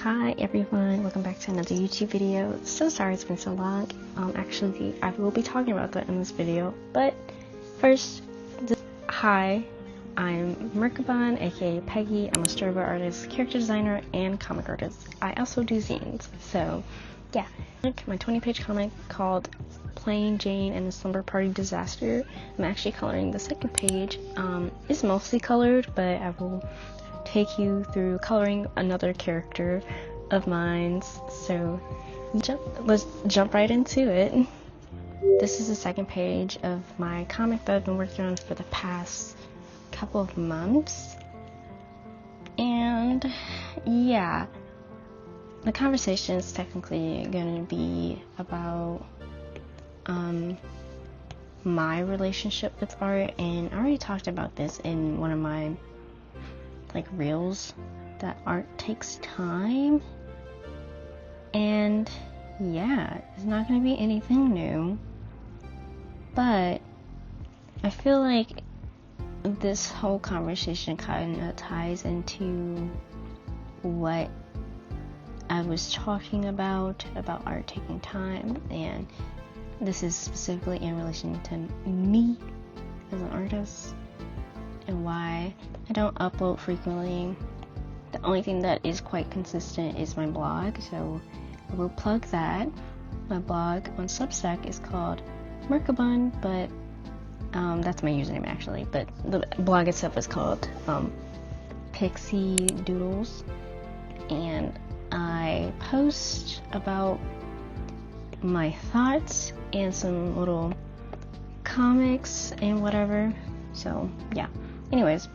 Hi everyone, welcome back to another YouTube video. So sorry it's been so long. Actually, I will be talking about that in this video, but first, hi, I'm Merkabon, aka Peggy. I'm a storyboard artist, character designer, and comic artist. I also do zines, so yeah. My 20-page comic called Plain Jane and the Slumber Party Disaster. I'm actually coloring the second page. It's mostly colored, but I will take you through coloring another character of mine. So let's jump right into it. This is the second page of my comic that I've been working on for the past couple of months. And yeah, the conversation is technically going to be about my relationship with art, and I already talked about this in one of my reels, that art takes time. And yeah, it's not going to be anything new, but I feel like this whole conversation kind of ties into what I was talking about art taking time, and this is specifically in relation to me as an artist and why I don't upload frequently. The only thing that is quite consistent is my blog, so I will plug that. My blog on Substack is called Merkabon, but that's my username actually, but the blog itself is called Pixie Doodles, and I post about my thoughts and some little comics and whatever. So yeah, anyways,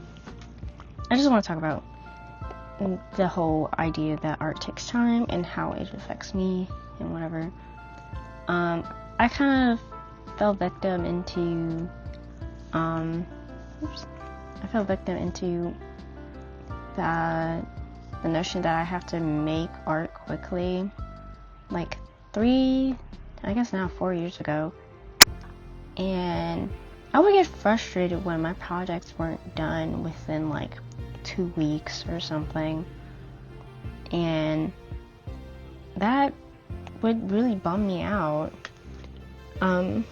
I just want to talk about the whole idea that art takes time and how it affects me and whatever. I kind of fell victim into the notion that I have to make art quickly, like 4 years ago, and I would get frustrated when my projects weren't done within 2 weeks or something, and that would really bum me out. Let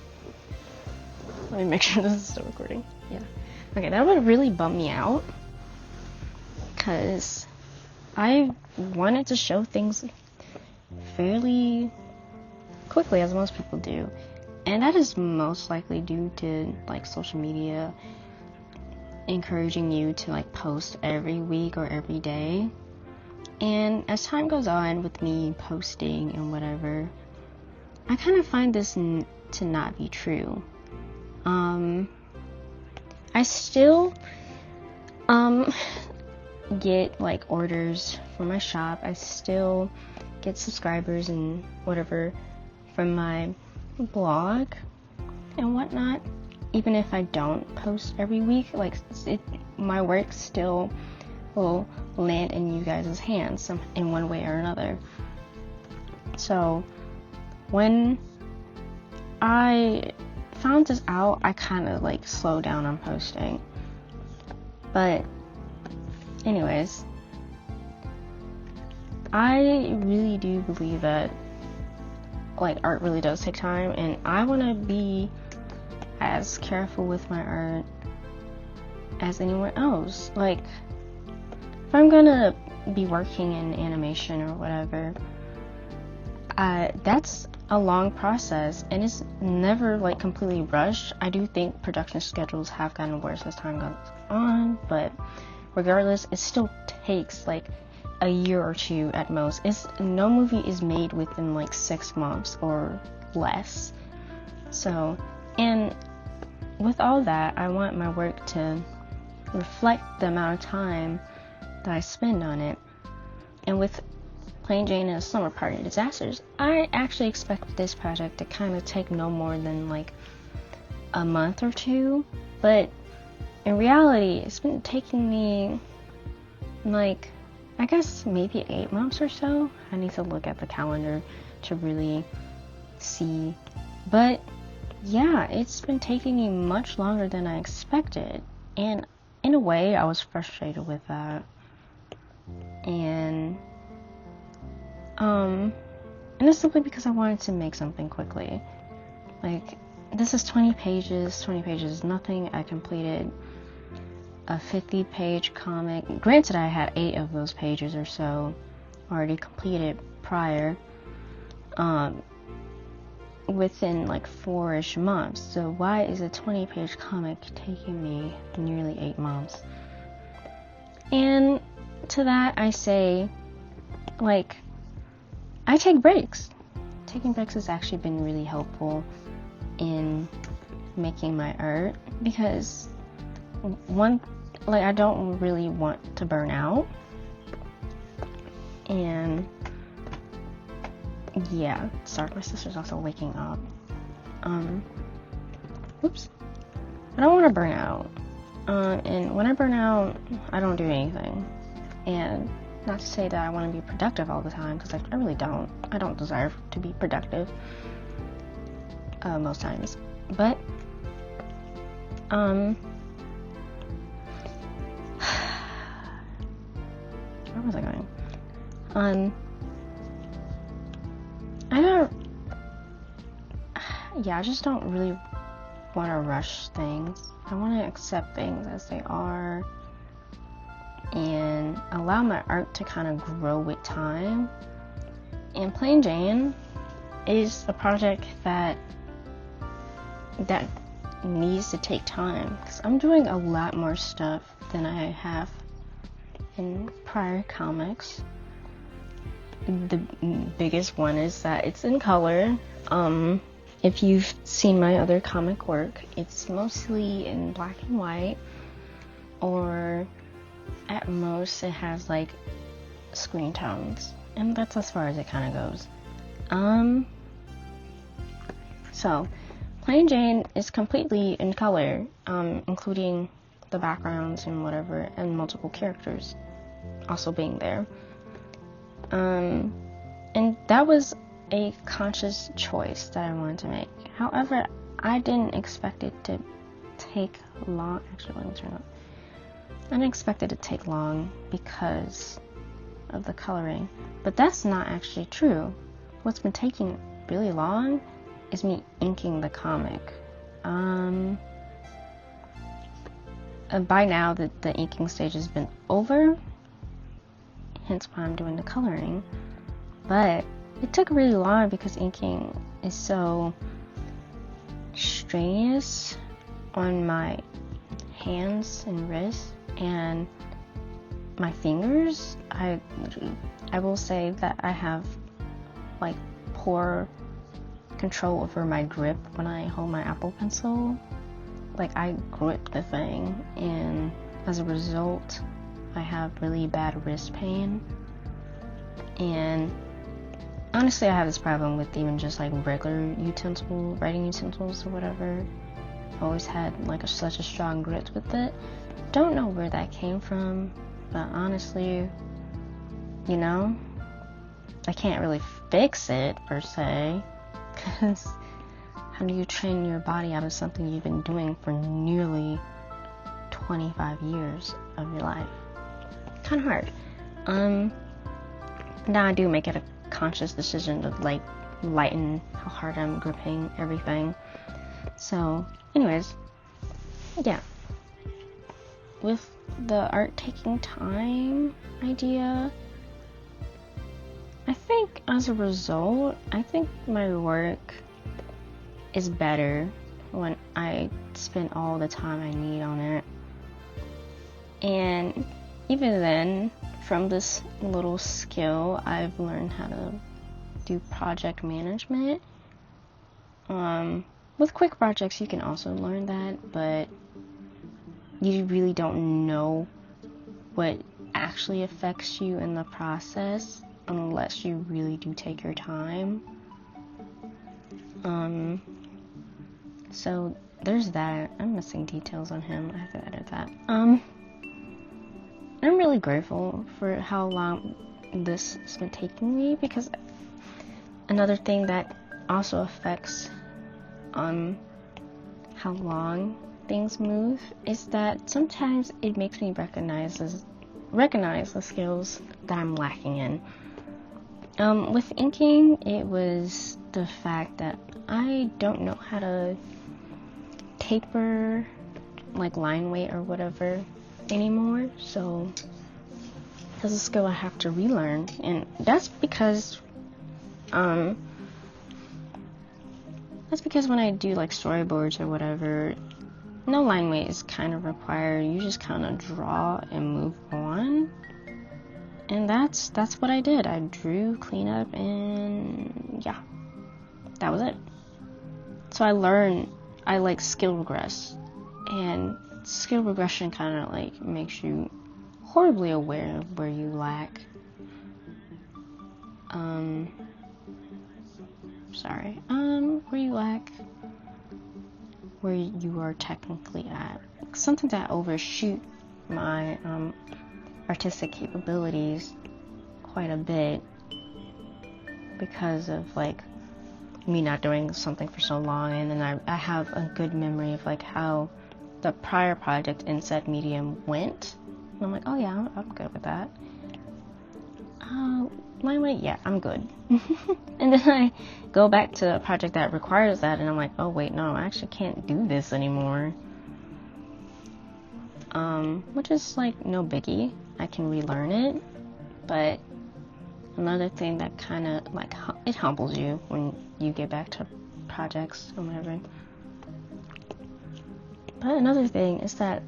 me make sure this is still recording. Yeah. Okay, that would really bum me out, because I wanted to show things fairly quickly, as most people do. And that is most likely due to social media encouraging you to post every week or every day. And as time goes on with me posting and whatever, I kind of find this to not be true. I still get orders from my shop. I still get subscribers and whatever from my blog and whatnot, even if I don't post every week. My work still will land in you guys' hands in one way or another. So when I found this out, I kind of slowed down on posting. But anyways, I really do believe that art really does take time, and I want to be as careful with my art as anyone else. If I'm gonna be working in animation or whatever, that's a long process, and it's never completely rushed. I do think production schedules have gotten worse as time goes on, but regardless, it still takes a year or two at most. No movie is made within 6 months or less. So, and with all that, I want my work to reflect the amount of time that I spend on it. And with Plain Jane and the Slumber Party Disasters, I actually expect this project to kind of take no more than a month or two, but in reality, it's been taking me I guess maybe 8 months or so. I need to look at the calendar to really see. But yeah, it's been taking me much longer than I expected. And in a way, I was frustrated with that. And And it's simply because I wanted to make something quickly. Like, this is 20 pages. 20 pages is nothing. I completed a 50-page comic. Granted, I had 8 of those pages or so already completed prior, within like 4-ish months. So why is a 20-page comic taking me nearly 8 months? And to that I say, like, I take breaks. Taking breaks has actually been really helpful in making my art, because I don't really want to burn out. And yeah, sorry, my sister's also waking up. Oops. I don't want to burn out. And when I burn out, I don't do anything. And not to say that I want to be productive all the time, because I really don't. I don't deserve to be productive most times. But where was I going? I just don't really want to rush things. I want to accept things as they are and allow my art to kind of grow with time. And Plain Jane is a project that needs to take time, because I'm doing a lot more stuff than I have in prior comics. The biggest one is that it's in color. If you've seen my other comic work, it's mostly in black and white, or at most it has like screen tones, and that's as far as it kind of goes. So Plain Jane is completely in color, including the backgrounds and whatever, and multiple characters also being there. And that was a conscious choice that I wanted to make. However, I didn't expect it to take long. Actually, let me turn up. I didn't expect it to take long because of the coloring, but that's not actually true. What's been taking really long is me inking the comic. By now the inking stage has been over, hence why I'm doing the coloring. But it took really long because inking is so strenuous on my hands and wrists and my fingers. I will say that I have like poor control over my grip when I hold my Apple Pencil. Like, I grip the thing, and as a result I have really bad wrist pain. And honestly, I have this problem with even just like regular writing utensils or whatever. I always had like such a strong grip with it. Don't know where that came from, but honestly, I can't really fix it per se, because how do you train your body out of something you've been doing for nearly 25 years of your life? Kind of hard. Now I do make it a conscious decision to like lighten how hard I'm gripping everything. So anyways, yeah, with the art taking time idea, I think as a result, I think my work is better when I spend all the time I need on it. And even then, from this little skill, I've learned how to do project management. With quick projects, you can also learn that, but you really don't know what actually affects you in the process unless you really do take your time. So there's that. I'm missing details on him. I have to edit that. I'm really grateful for how long this has been taking me, because another thing that also affects how long things move is that sometimes it makes me recognize the skills that I'm lacking in. With inking, it was the fact that I don't know how to taper like line weight or whatever anymore, so that's a skill I have to relearn, and that's because when I do like storyboards or whatever, no line weight is kind of required. You just kind of draw and move on. And that's what I did. I drew, clean up, and yeah, that was it. So I like skill regress. And skill regression kind of like makes you horribly aware of where you lack. Where you lack, where you are technically at. Something that overshoot my artistic capabilities quite a bit because of like me not doing something for so long, and then I have a good memory of like how the prior project in said medium went, and I'm like, oh yeah, I'm good with that. Line weight, yeah, I'm good. And then I go back to a project that requires that, and I'm like, oh wait, no, I actually can't do this anymore. Which is like no biggie. I can relearn it, but another thing that kind of like it humbles you when you get back to projects or whatever. But another thing is that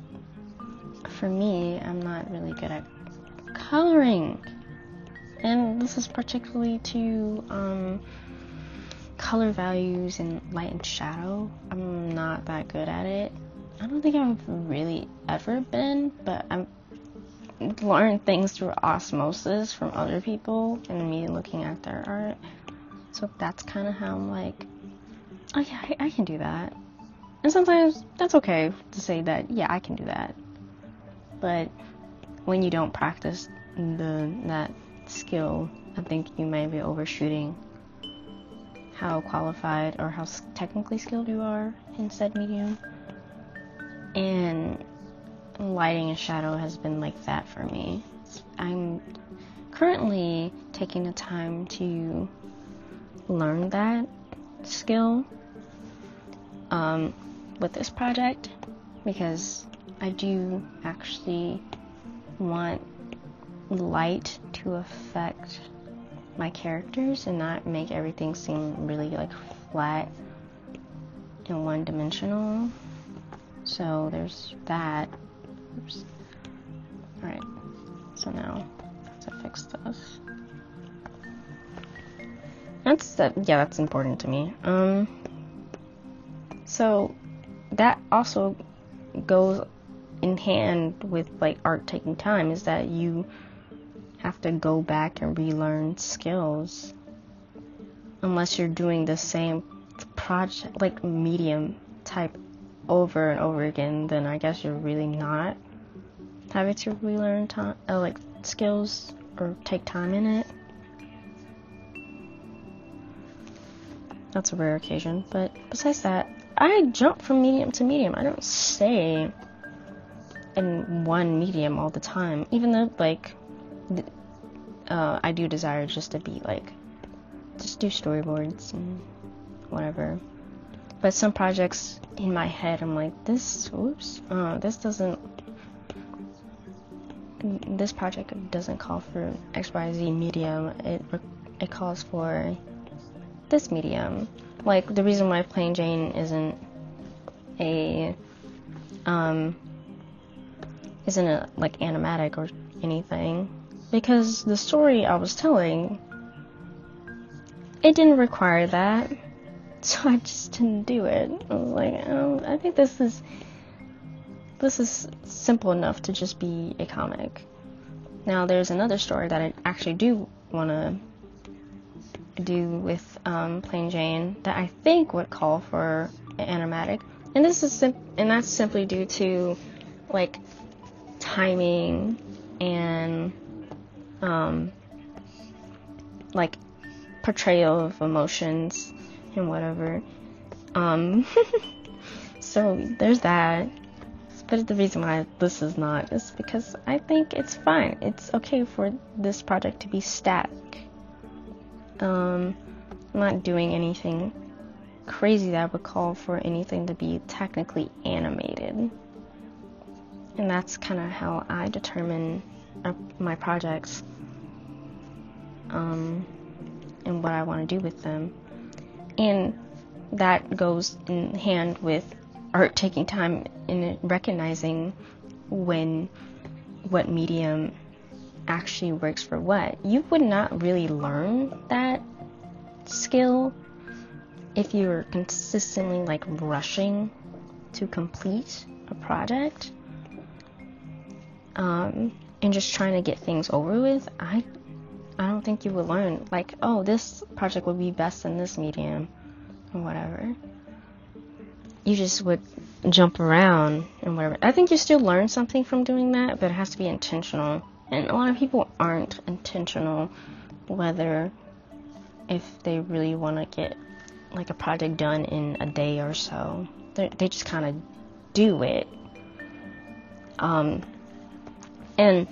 for me, I'm not really good at coloring, and this is particularly to color values and light and shadow. I'm not that good at it. I don't think I've really ever been, but I've learned things through osmosis from other people and me looking at their art. So that's kind of how I'm like, oh yeah, I can do that. And sometimes that's okay to say that, yeah, I can do that. But when you don't practice that skill, I think you may be overshooting how qualified or how technically skilled you are in said medium. And lighting and shadow has been like that for me. I'm currently taking the time to learn that skill with this project, because I do actually want light to affect my characters and not make everything seem really like flat and one-dimensional. So there's that. Oops. Alright, so now let's fix this. That's important to me. So that also goes in hand with like art taking time, is that you have to go back and relearn skills. Unless you're doing the same project, like medium type, over and over again, then I guess you're really not having to relearn like skills or take time in it. That's a rare occasion, but besides that, I jump from medium to medium. I don't stay in one medium all the time, even though like I do desire just to be like, just do storyboards and whatever. But some projects in my head, I'm like, this project doesn't call for XYZ medium. It calls for this medium. Like the reason why Plain Jane isn't a like animatic or anything, because the story I was telling, it didn't require that. So I just didn't do it. I was like, oh, I think this is simple enough to just be a comic. Now there's another story that I actually do want to do with Plain Jane that I think would call for an animatic, and that's simply due to like timing and like portrayal of emotions and whatever. So there's that. But the reason why this is not is because I think it's fine. It's okay for this project to be static. I'm not doing anything crazy that would call for anything to be technically animated. And that's kind of how I determine my projects and what I want to do with them. And that goes in hand with art taking time in recognizing what medium actually works for what. You would not really learn that skill if you're consistently like rushing to complete a project and just trying to get things over with. I don't think you would learn like, oh, this project would be best in this medium or whatever. You just would jump around and whatever. I think you still learn something from doing that, but it has to be intentional. And a lot of people aren't intentional, whether if they really want to get like a project done in a day or so. They just kind of do it. And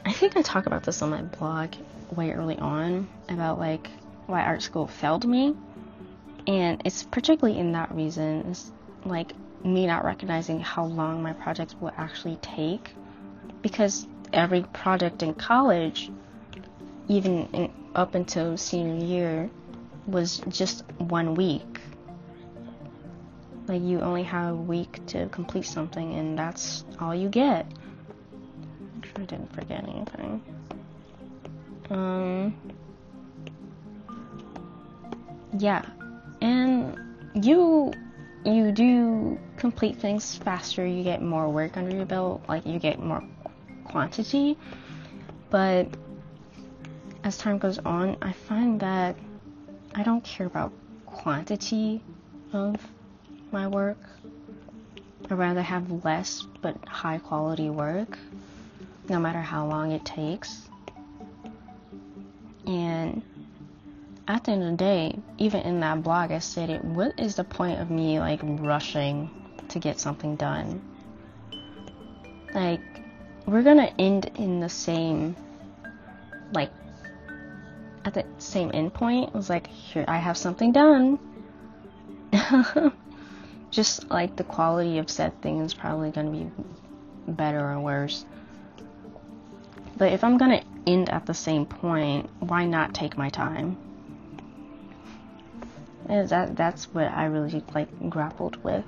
I think I talk about this on my blog way early on about like why art school failed me. And it's particularly in that reason. It's like me not recognizing how long my projects will actually take. Because every project in college, even up until senior year, was just 1 week. Like you only have a week to complete something, and that's all you get. I'm sure I didn't forget anything. Yeah, and you do complete things faster. You get more work under your belt. Like you get more quantity, but as time goes on, I find that I don't care about quantity of my work. I'd rather have less but high quality work, no matter how long it takes. And at the end of the day, even in that blog, I stated, what is the point of me like rushing to get something done? Like, we're gonna end in the same, like, at the same end point. It was like, here, I have something done. Just like the quality of said thing is probably gonna be better or worse. But if I'm gonna end at the same point, why not take my time? And that's what I really like grappled with.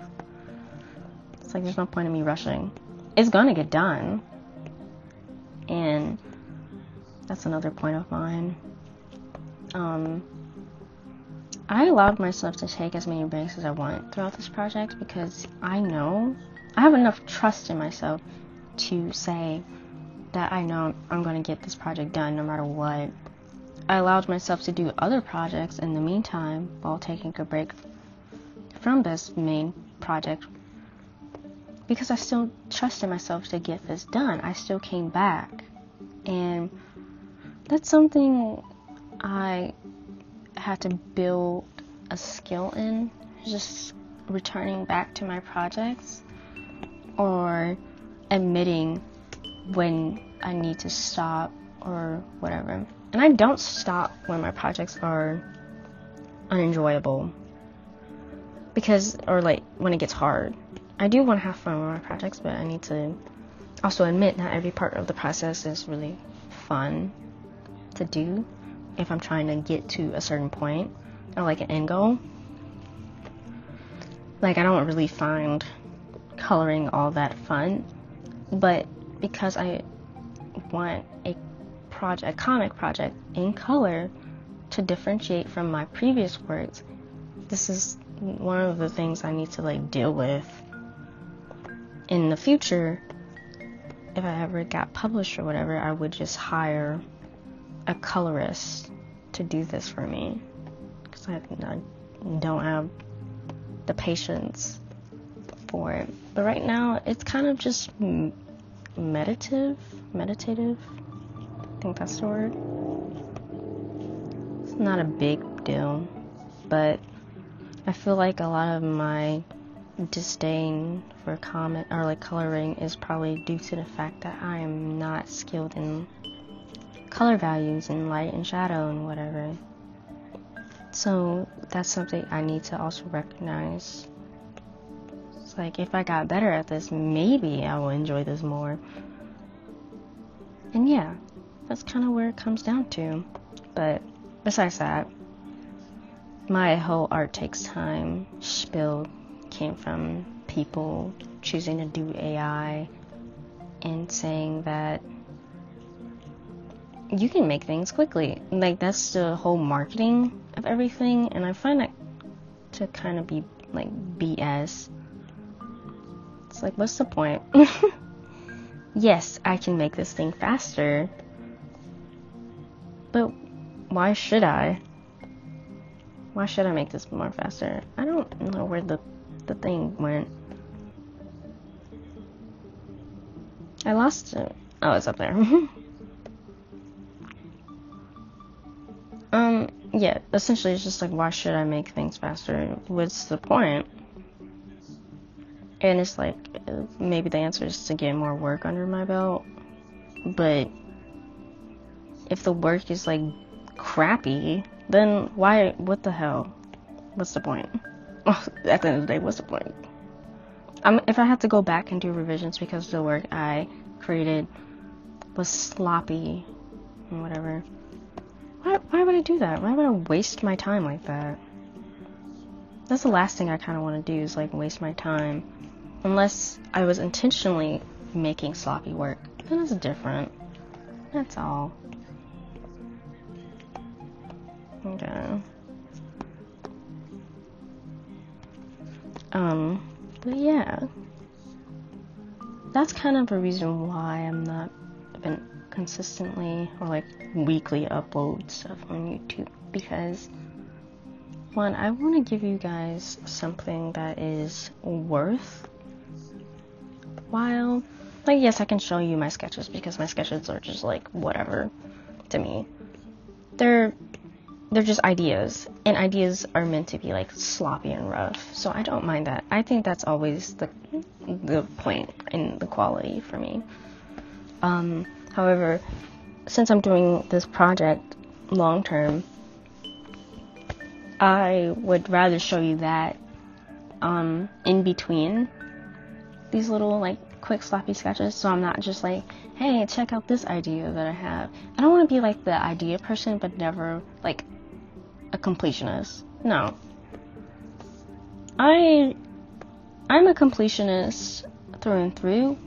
It's like there's no point in me rushing. It's gonna get done. And that's another point of mine. I allowed myself to take as many breaks as I want throughout this project because I know I have enough trust in myself to say that I know I'm going to get this project done no matter what. I allowed myself to do other projects in the meantime while taking a break from this main project because I still trusted myself to get this done. I still came back, and that's something I had to build a skill in, just returning back to my projects or admitting when I need to stop or whatever. And I don't stop when my projects are unenjoyable because, or like when it gets hard. I do want to have fun with my projects, but I need to also admit not every part of the process is really fun to do if I'm trying to get to a certain point or like an end goal. Like I don't really find coloring all that fun, but because I want a comic project in color to differentiate from my previous works, this is one of the things I need to like deal with in the future. If I ever got published or whatever, I would just hire a colorist to do this for me because I don't have the patience for it. But right now it's kind of just meditative. I think that's the word. It's not a big deal, but I feel like a lot of my disdain for comic or like coloring is probably due to the fact that I am not skilled in color values and light and shadow and whatever. So that's something I need to also recognize. It's like, if I got better at this, maybe I will enjoy this more. And yeah, that's kind of where it comes down to. But besides that, my whole art takes time spiel came from people choosing to do AI and saying that you can make things quickly. Like, that's the whole marketing of everything, and I find that to kind of be like BS. It's like, what's the point? Yes, I can make this thing faster, but why should I? Why should I make this more faster? I don't know where the thing went. I lost it. Oh, it's up there. Yeah, essentially it's just like, why should I make things faster? What's the point? And it's like, maybe the answer is to get more work under my belt. But if the work is like crappy, then why, what the hell? What's the point? At the end of the day, what's the point? If I had to go back and do revisions because the work I created was sloppy and whatever, why would I do that? Why would I waste my time like that? That's the last thing I kind of want to do, is like waste my time. Unless I was intentionally making sloppy work, then it's different. That's all. Okay. But yeah, that's kind of a reason why I'm not been consistently or like weekly upload stuff on YouTube, because one, I want to give you guys something that is worthwhile. Like, yes, I can show you my sketches because my sketches are just like whatever to me. They're just ideas, and ideas are meant to be like sloppy and rough, so I don't mind that. I think that's always the point in the quality for me. However, since I'm doing this project long term, I would rather show you that in between these little like quick sloppy sketches, so I'm not just like, hey, check out this idea that I have. I don't want to be like the idea person but never like a completionist. No, I'm a completionist through and through.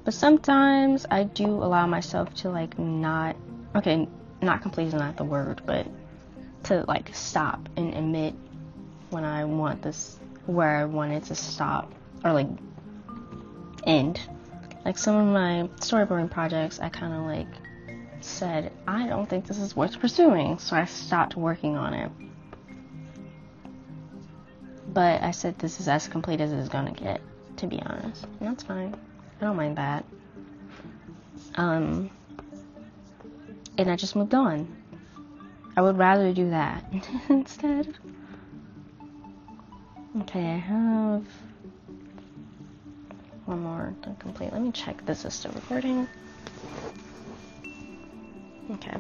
But sometimes I do allow myself to like not complete is not the word, but to like stop and admit when I want this, where I want it to stop or like end. Like some of my storyboarding projects, I kind of like said, I don't think this is worth pursuing, so I stopped working on it. But I said this is as complete as it's gonna get, to be honest, and that's fine. I don't mind that. And I just moved on. I would rather do that instead. Okay, I have one more to complete. Let me check this is still recording. Okay.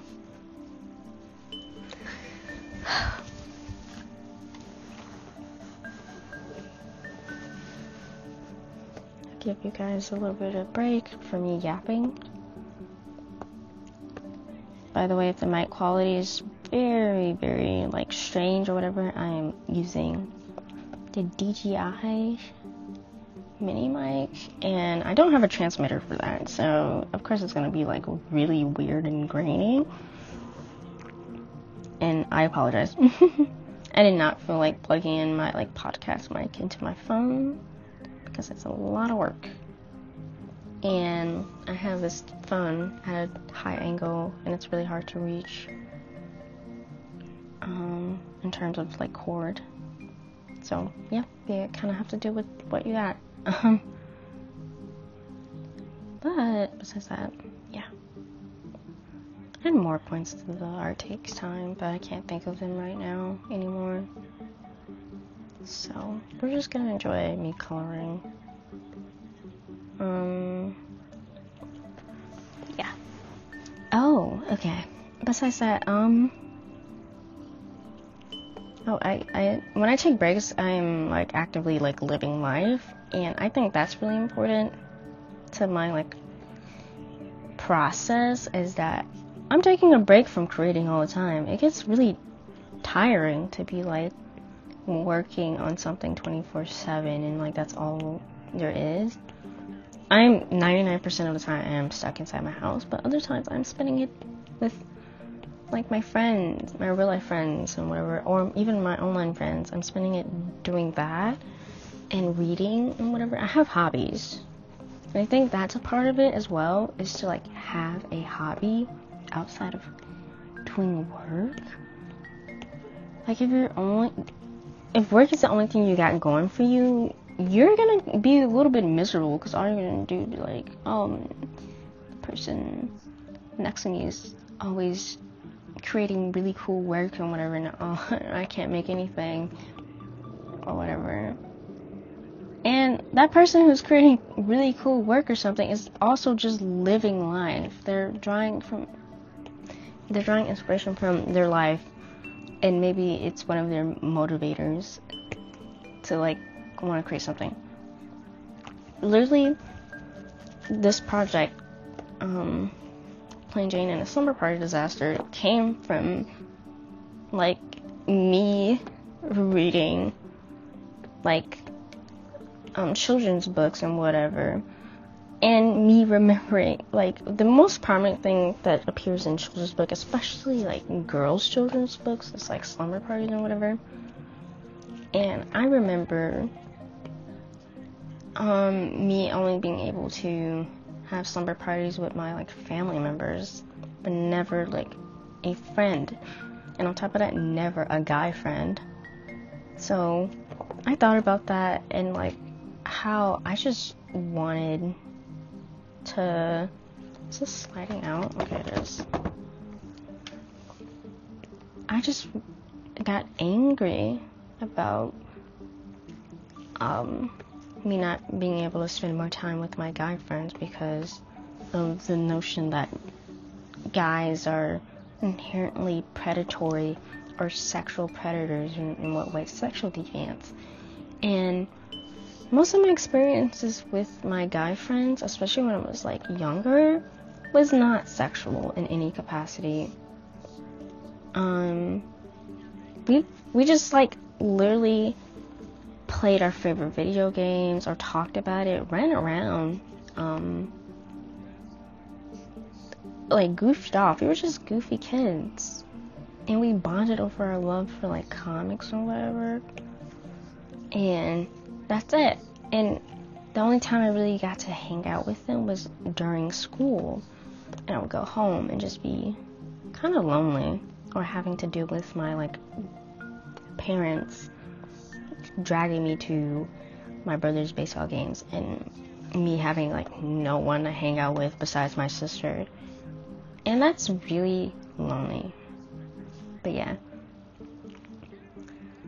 Give you guys a little bit of break for me yapping. By the way, if the mic quality is very, very like strange or whatever, I am using the DJI mini mic, and I don't have a transmitter for that, so of course it's gonna be like really weird and grainy, and I apologize. I did not feel like plugging in my like podcast mic into my phone because it's a lot of work, and I have this phone at a high angle and it's really hard to reach in terms of like cord. So yeah, you kind of have to deal with what you got. But besides that, yeah, I had more points to the art takes time, but I can't think of them right now anymore. So we're just gonna enjoy me coloring. Okay. Besides that, I when I take breaks, I'm like actively like living life, and I think that's really important to my like process, is that I'm taking a break from creating all the time. It gets really tiring to be like working on something 24/7 and like that's all there is. I'm 99% of the time I am stuck inside my house, but other times I'm spending it with like my friends, my real life friends and whatever, or even my online friends. I'm spending it doing that and reading and whatever. I have hobbies, and I think that's a part of it as well, is to like have a hobby outside of doing work. Like if work is the only thing you got going for you, you're gonna be a little bit miserable, because all you're gonna do is be like, the person next to me is always creating really cool work and whatever, and I can't make anything or whatever. And that person who's creating really cool work or something is also just living life. They're drawing inspiration from their life, and maybe it's one of their motivators to like want to create something. Literally, this project, Plain Jane and a Slumber Party Disaster, came from like me reading like children's books and whatever, and me remembering like the most prominent thing that appears in children's books, especially like girls' children's books, is like slumber parties and whatever. And I remember me only being able to have slumber parties with my like family members, but never like a friend, and on top of that, never a guy friend. So I thought about that, and like how I just wanted to... Is this sliding out? Okay, it is. I just got angry about me not being able to spend more time with my guy friends because of the notion that guys are inherently predatory or sexual predators, in what way? Sexual deviants. And most of my experiences with my guy friends, especially when I was like younger, was not sexual in any capacity. We just like literally played our favorite video games or talked about it, ran around, like goofed off. We were just goofy kids, and we bonded over our love for like comics or whatever, and that's it. And the only time I really got to hang out with them was during school, and I would go home and just be kind of lonely, or having to deal with my like parents dragging me to my brother's baseball games, and me having like no one to hang out with besides my sister, and that's really lonely. But yeah,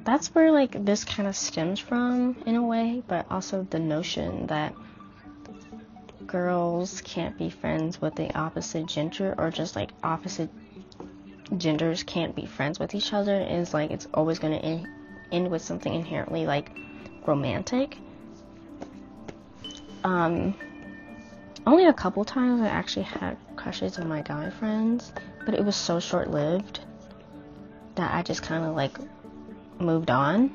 that's where like this kind of stems from in a way, but also the notion that girls can't be friends with the opposite gender, or just like opposite genders can't be friends with each other, is like it's always going to end with something inherently like romantic. Only a couple times I actually had crushes on my guy friends, but it was so short-lived that I just kind of like moved on.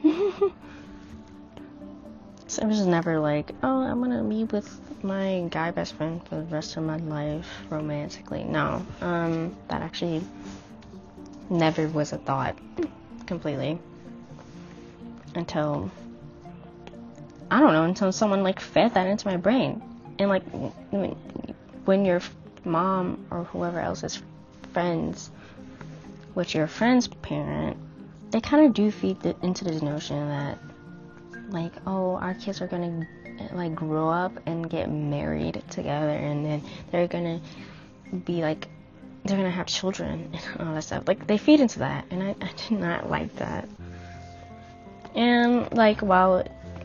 So it was never like, oh, I'm gonna be with my guy best friend for the rest of my life romantically. No, that actually never was a thought completely until, I don't know, until someone like fed that into my brain. And like when your mom or whoever else is friends with your friend's parent, they kind of do feed into this notion that like, oh, our kids are gonna like grow up and get married together, and then they're gonna be like, they're gonna have children and all that stuff. Like, they feed into that, and I did not like that. And like, while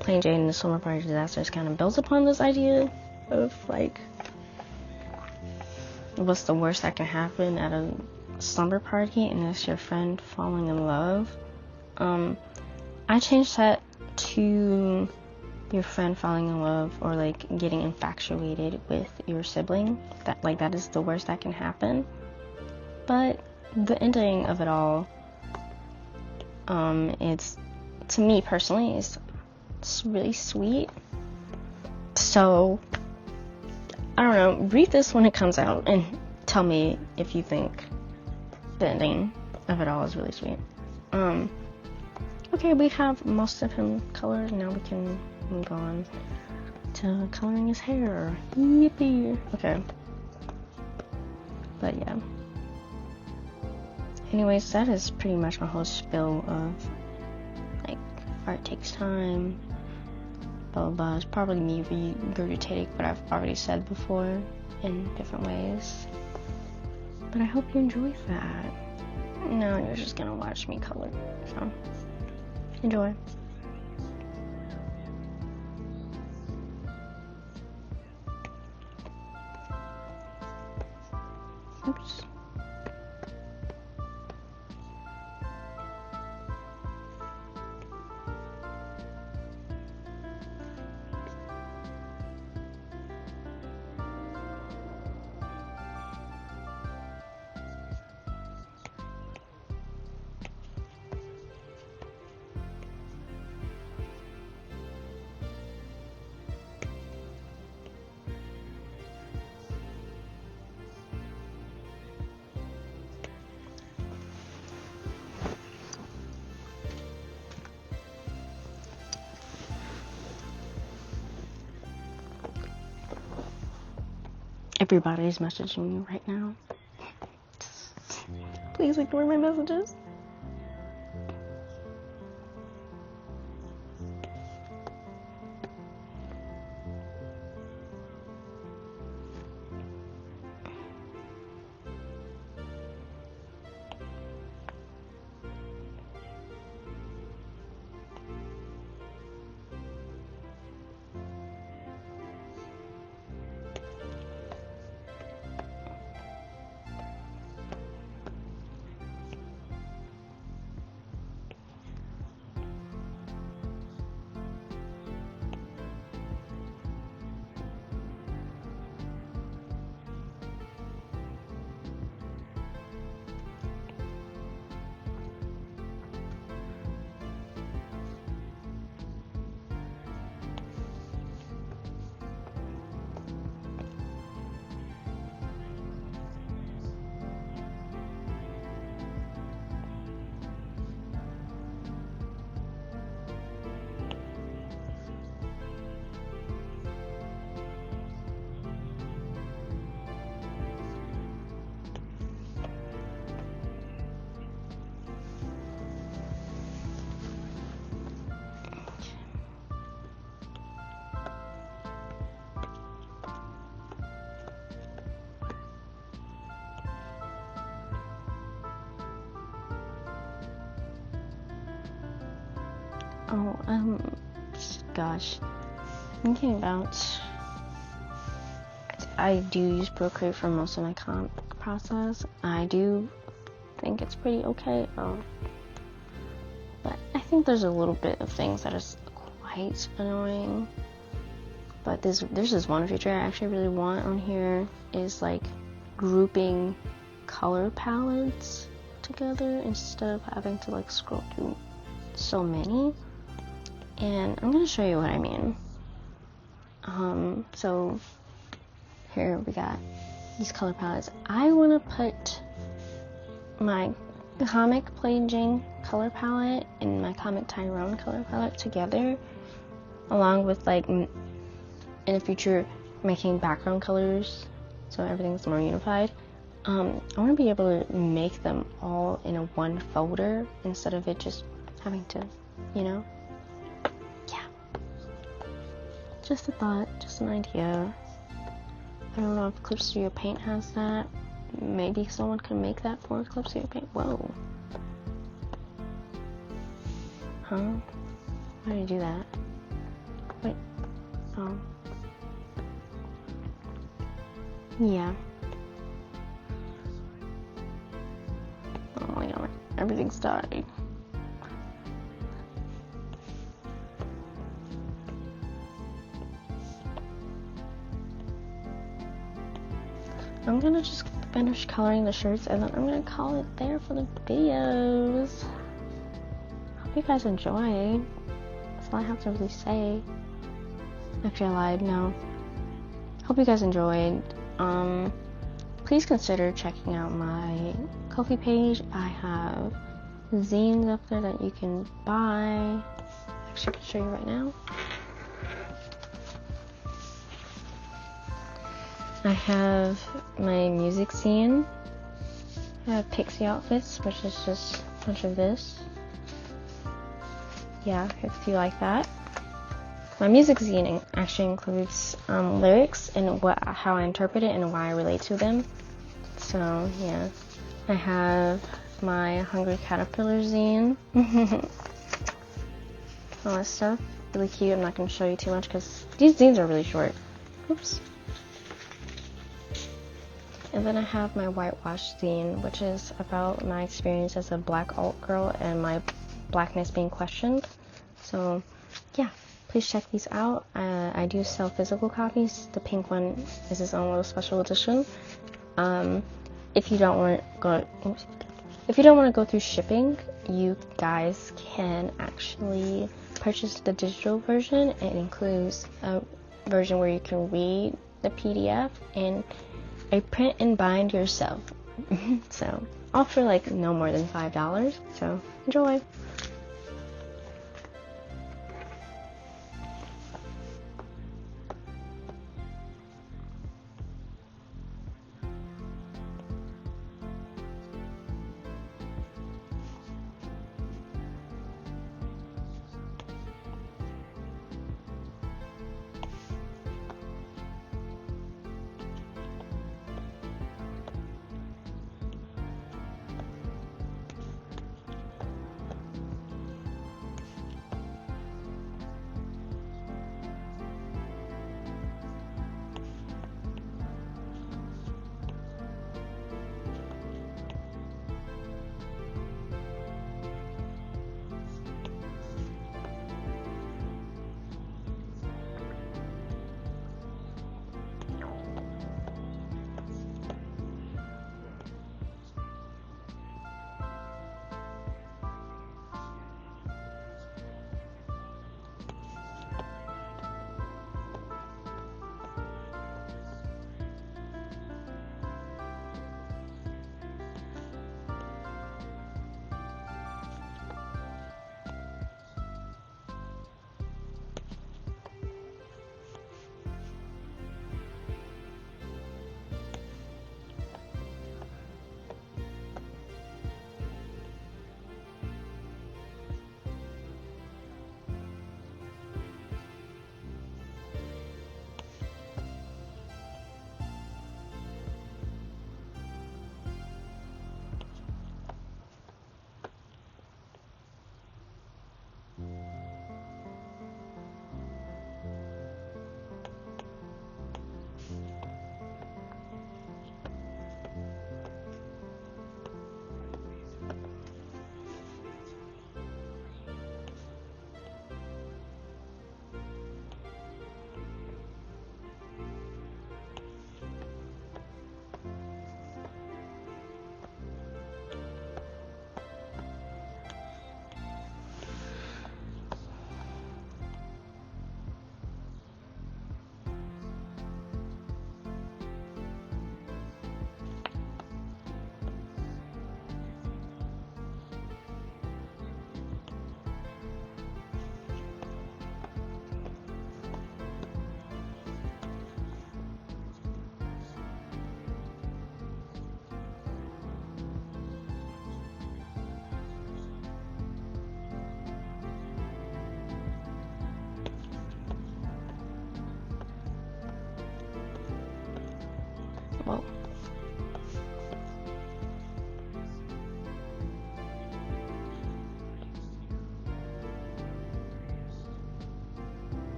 Plain Jane and the Slumber Party Disasters kind of builds upon this idea of like what's the worst that can happen at a slumber party, and it's your friend falling in love. I changed that to your friend falling in love or like getting infatuated with your sibling. That is the worst that can happen. But the ending of it all, it's, to me personally, it's really sweet. So I don't know, read this when it comes out and tell me if you think the ending of it all is really sweet. Okay, we have most of him colored. Now we can move on to coloring his hair. Yippee! Okay. But yeah. Anyways, that is pretty much my whole spiel of, like, art takes time, blah blah blah. It's probably me regurgitating what I've already said before in different ways. But I hope you enjoy that. Now you're just gonna watch me color, so enjoy. Oops. Everybody's messaging me right now. Please ignore my messages. Gosh, thinking about, I do use Procreate for most of my comic process. I do think it's pretty okay, but I think there's a little bit of things that is quite annoying. But there's this one feature I actually really want on here, is like grouping color palettes together instead of having to like scroll through so many. And I'm gonna show you what I mean. So here we got these color palettes. I wanna put my comic Playing color palette and my comic Tyrone color palette together, along with like in the future making background colors so everything's more unified. I want to be able to make them all in a one folder instead of it just having to, yeah. Just a thought, just an idea. I don't know if Clip Studio Paint has that. Maybe someone can make that for Clip Studio Paint. Whoa. Huh? How do you do that? Wait. Oh. Yeah. Everything's dying. I'm gonna just finish coloring the shirts and then I'm gonna call it there for the videos. Hope you guys enjoy. That's all I have to really say. Actually, I lied. No. Hope you guys enjoyed. Please consider checking out my Ko-fi page. I have zines up there that you can buy. Actually, I can show you right now. I have my music zine. I have Pixie Outfits, which is just a bunch of this. Yeah, if you like that. My music zine actually includes lyrics and how I interpret it and why I relate to them. So, yeah. I have my Hungry Caterpillar zine. All that stuff. Really cute. I'm not going to show you too much because these zines are really short. Oops. And then I have my Whitewash zine, which is about my experience as a black alt girl and my blackness being questioned. So, yeah. Please check these out. I do sell physical copies. The pink one is its own little special edition. If you don't want to go through shipping, you guys can actually purchase the digital version. It includes a version where you can read the PDF and a print and bind yourself. So, all for like no more than $5. So, enjoy. Well,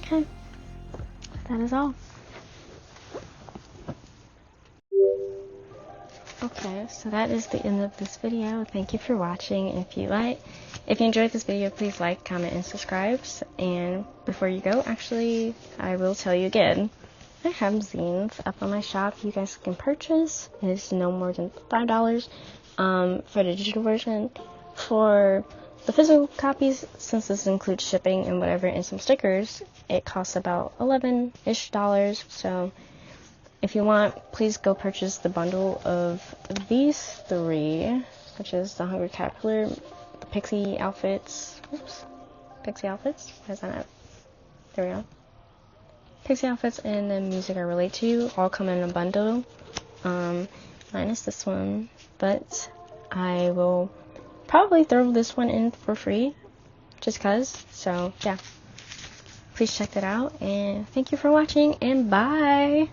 Okay, that is all. Okay, so that is the end of this video. Thank you for watching. If you enjoyed this video, please like, comment, and subscribe. And before you go, actually, I will tell you again, I have zines up on my shop you guys can purchase. It's no more than $5 for the digital version. For the physical copies, since this includes shipping and whatever and some stickers, it costs about $11-ish. So if you want, please go purchase the bundle of these 3, which is the Hungry Caterpillar, the Pixie outfits. Oops. Pixie outfits? Why is that not? There we go. Pixie outfits and the music I relate to all come in a bundle. Minus this one. But I will probably throw this one in for free. Just cause. So, yeah. Please check that out. And thank you for watching. And bye!